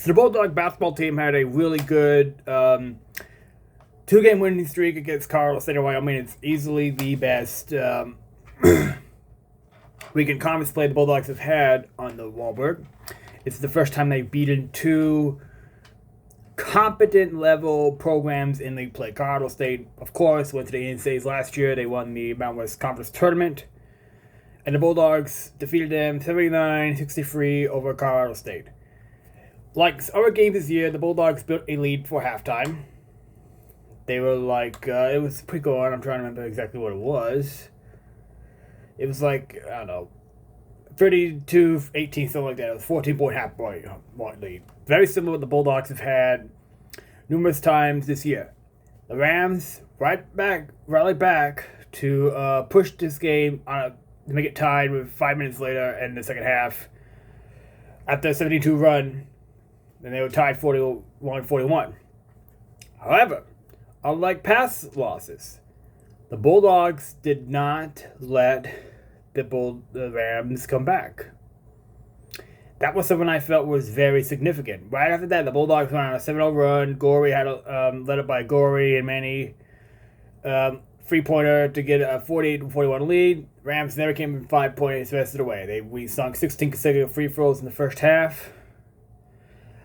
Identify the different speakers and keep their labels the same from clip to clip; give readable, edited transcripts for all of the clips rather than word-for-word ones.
Speaker 1: So the Bulldog basketball team had a really good two-game winning streak against State and Wyoming. It's easily the best weekend conference play the Bulldogs have had on the Wahlberg. It's the first time they've beaten two competent level programs in league play. Colorado State, of course, went to the NCAAs last year. They won the Mountain West Conference Tournament. And the Bulldogs defeated them 79-63 over Colorado State. Like our game this year, the Bulldogs built a lead for halftime. They were like, it was pretty good. I'm trying to remember exactly what it was. It was like, I don't know, 32-18, something like that. It was 14-point half-point lead. Very similar to what the Bulldogs have had numerous times this year. The Rams rallied back to push this game to make it tied with 5 minutes later in the second half. After a 72 run, and they were tied 41-41. However, unlike past losses, the Bulldogs did not let the Rams come back. That was something I felt was very significant. Right after that, the Bulldogs went on a 7-0 run. Gorey had led it by Gorey and Manny. Three-pointer to get a 48-41 lead. Rams never came in 5 points the rest of the way. We sunk 16 consecutive free throws in the first half.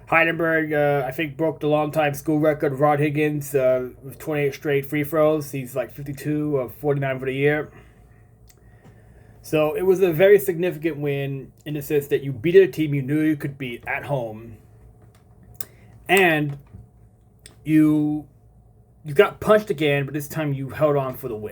Speaker 1: Heidenberg, I think, broke the long-time school record of Rod Higgins with 28 straight free throws. He's like 52 of 49 for the year. So it was a very significant win in the sense that you beat a team you knew you could beat at home. And you got punched again, but this time you held on for the win.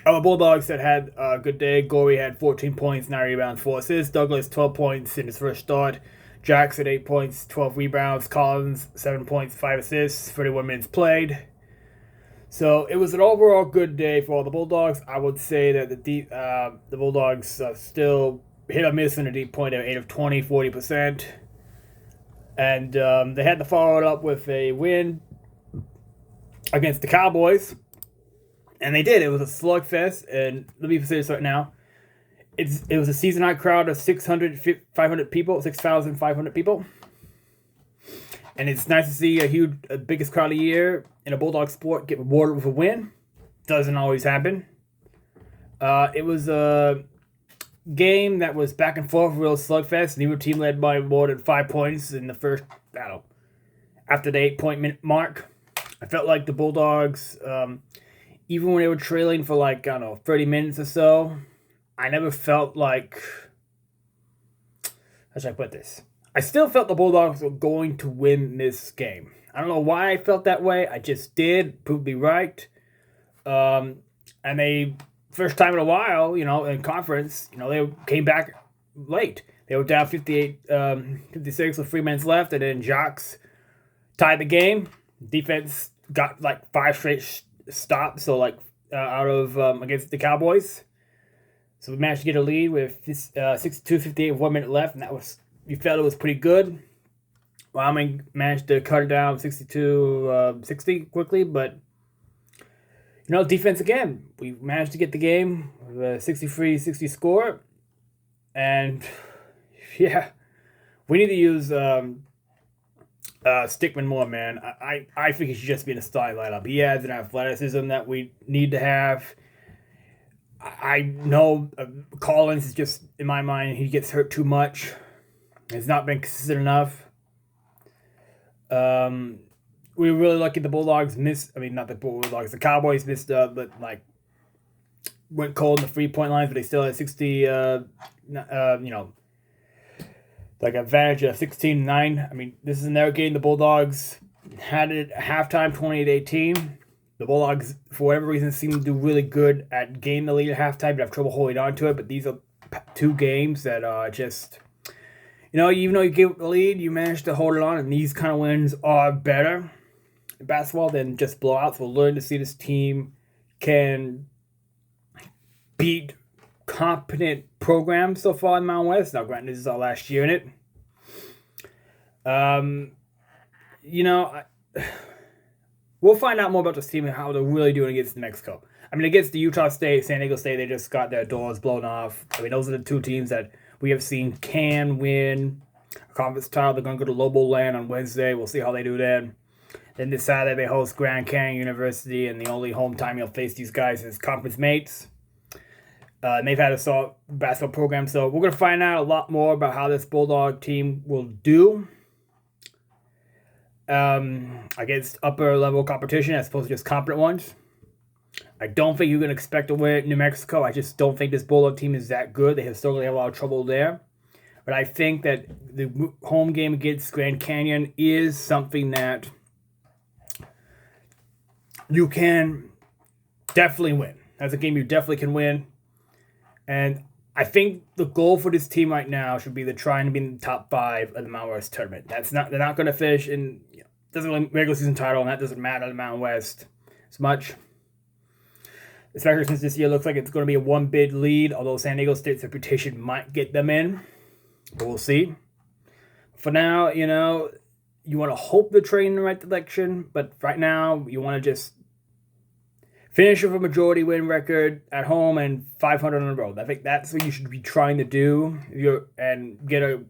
Speaker 1: Our Bulldogs that had a good day. Gorey had 14 points, 9 rebounds, 4 assists. Douglas, 12 points in his first start. Jackson, 8 points, 12 rebounds. Collins, 7 points, 5 assists, 31 minutes played. So it was an overall good day for all the Bulldogs. I would say that the Bulldogs still hit or miss in the deep point. They were 8 of 20, 40%. And they had to follow it up with a win against the Cowboys. And they did. It was a slugfest. And let me say this right now. It was a season high crowd of 500 people, 6,500 people. And it's nice to see a biggest crowd of the year in a Bulldog sport get rewarded with a win. Doesn't always happen. It was a game that was back and forth, real slugfest. Neither team led by more than 5 points in the first battle. After the 8-point mark, I felt like the Bulldogs, even when they were trailing for 30 minutes or so, I never felt like, how should I put this? I still felt the Bulldogs were going to win this game. I don't know why I felt that way. I just did. Proved me right. And they, first time in a while, in conference, they came back late. They were down 56 with 3 minutes left, and then Jocks tied the game. Defense got 5 straight stops, so out of against the Cowboys. So we managed to get a lead with 62-58 with 1 minute left, and you felt it was pretty good. Wyoming managed to cut it down 62-60 quickly, but defense again. We managed to get the game with a 63-60 score, and yeah, we need to use Stickman more, man. I think he should just be in a starting lineup. He has an athleticism that we need to have. I know Collins is just, in my mind, he gets hurt too much. It's not been consistent enough. We were really lucky the Bulldogs missed. I mean, not the Bulldogs. The Cowboys missed, but went cold in the 3-point lines, but they still had 60. Advantage of 16-9. I mean, this is another game the Bulldogs had it at halftime, 28-18. The Bulldogs, for whatever reason, seem to do really good at gaining the lead at halftime, but have trouble holding on to it. But these are two games that are just, even though you give the lead, you manage to hold it on, and these kind of wins are better in basketball than just blowouts. We'll learn to see this team can beat competent programs so far in Mountain West. Now, granted, this is our last year in it. We'll find out more about this team and how they're really doing against New Mexico. I mean, against the Utah State, San Diego State, they just got their doors blown off. I mean, those are the two teams that we have seen can win conference title. They're going to go to Lobo Land on Wednesday. We'll see how they do then. Then this Saturday, they host Grand Canyon University, and the only home time you'll face these guys is conference mates. And they've had a solid basketball program, so we're going to find out a lot more about how this Bulldog team will do against upper-level competition as opposed to just competent ones. I don't think you can expect to win at New Mexico. I just don't think this Bulldog team is that good. They historically have a lot of trouble there. But I think that the home game against Grand Canyon is something that you can definitely win. That's a game you definitely can win. And I think the goal for this team right now should be to try and be in the top 5 of the Mountain West tournament. They're not going to finish in doesn't really regular season title, and that doesn't matter to the Mountain West as much. Especially since this year looks like it's going to be a 1-bid lead, although San Diego State's reputation might get them in. But we'll see. For now, you want to hope they're trending in the right direction, but right now, you want to just finish with a majority win record at home and 500 on the road. I think that's what you should be trying to do and get a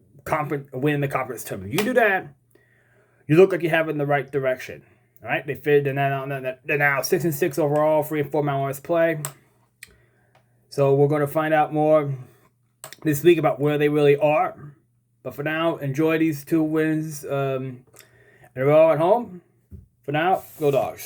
Speaker 1: win in the conference tournament. You do that, you look like you have it in the right direction. All right, they're now 6-6 overall, 3-4 Mountain West play. So we're going to find out more this week about where they really are. But for now, enjoy these 2 wins in a row at home. For now, go Dogs.